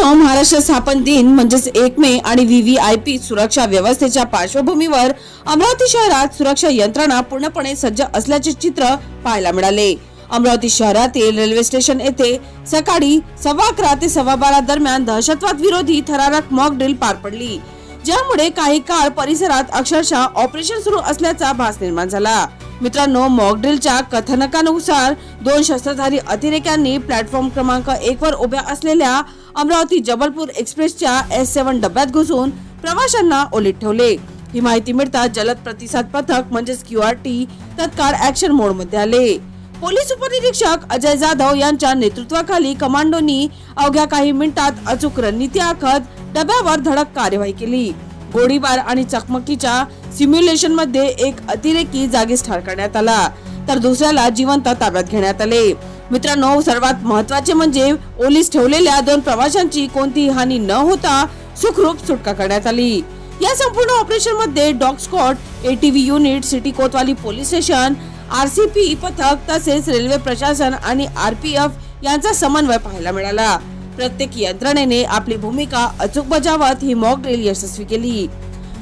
मित्रांनो, महाराष्ट्र स्थापन दिन म्हणजेच 1 मे आणि व्हीव्हीआयपी सुरक्षा व्यवस्थेच्या पार्श्वभूमीवर अमरावती शहरात सुरक्षा यंत्रणा पूर्णपणे सज्ज असल्याचे चित्र पाहायला मिळाले। अमरावती शहरातील रेल्वे स्टेशन येथे सकाळी 11:15 ते 12:15 दरम्यान दहशतवाद विरोधी थरारक मॉक ड्रिल पार पडली, ज्यामुळे काही काळ परिसरात अक्षरशः ऑपरेशन सुरू असल्याचा भास निर्माण झाला। मित्रांनो, मॉक ड्रिलच्या कथानकानुसार 2 शस्त्रधारी अतिरेक्यांनी प्लॅटफॉर्म क्रमांक 1 वर उभ्या असलेल्या अमरावती जबलपूर एक्सप्रेसच्या S7 डब्यात घुसून प्रवाशांना ओलीत ठेवले। ही माहिती मिळताच जलद प्रतिसाद पथक म्हणजेच QRT तत्काळ ऍक्शन मोड मध्ये आले। पोलीस उपनिरीक्षक अजय जाधव यांच्या नेतृत्वाखाली कमांडोनी अवघ्या काही मिनिटात अचूक रणनीती आखत डब्यावर धडक कार्यवाही केली। गोळीबार आणि चकमकीच्या सिम्युलेशन मध्ये एक अतिरेकी जागीच ठार करण्यात आला, तर दुसऱ्याला जिवंत ताब्यात घेण्यात आले। मित्रांनो, सर्वात महत्त्वाचे म्हणजे ओलीस ठेवलेल्या 2 प्रवाशांची कोणतीही हानी न होता सुखरूप सुटका करण्यात आली। या संपूर्ण ऑपरेशन मध्ये dog squad, ATV unit, city Kotwali police station, RCP पथक तसेच रेल्वे प्रशासन आणि RPF यांचा समन्वय पाहायला मिळाला। प्रत्येक यंत्रणेने आपली भूमिका अचूक बजावत ही मॉक ड्रिल यशस्वी केली।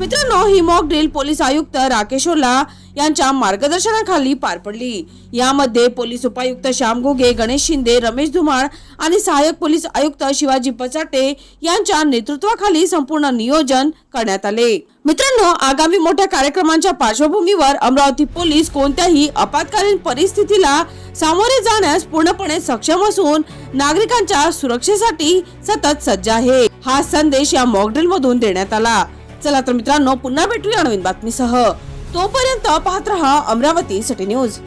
मित्रांनो, ही मॉक ड्रिल पोलीस आयुक्त राकेश ओला यांच्या मार्गदर्शनाखाली पार पडली। यामध्ये पोलीस उपायुक्त श्याम घुगे, गणेश शिंदे, रमेश धुमाळ आणि सहाय्यक पोलीस आयुक्त शिवाजी पचाटे यांच्या नेतृत्वाखाली संपूर्ण नियोजन करण्यात आले। मित्रांनो, आगामी मोठ्या कार्यक्रमांच्या पार्श्वभूमीवर अमरावती पोलीस कोणत्याही आपत्कालीन परिस्थितीला सामोरे जाण्यास पूर्णपणे सक्षम असून नागरिकांच्या सुरक्षेसाठी सतत सज्ज आहे। हा संदेश या मॉक ड्रिल मधून देण्यात आला। चला तर मित्रांनो, पुन्हा भेटूया नवीन बातमीसह। तोपर्यंत पाहत रहा अमरावती सिटी न्यूज।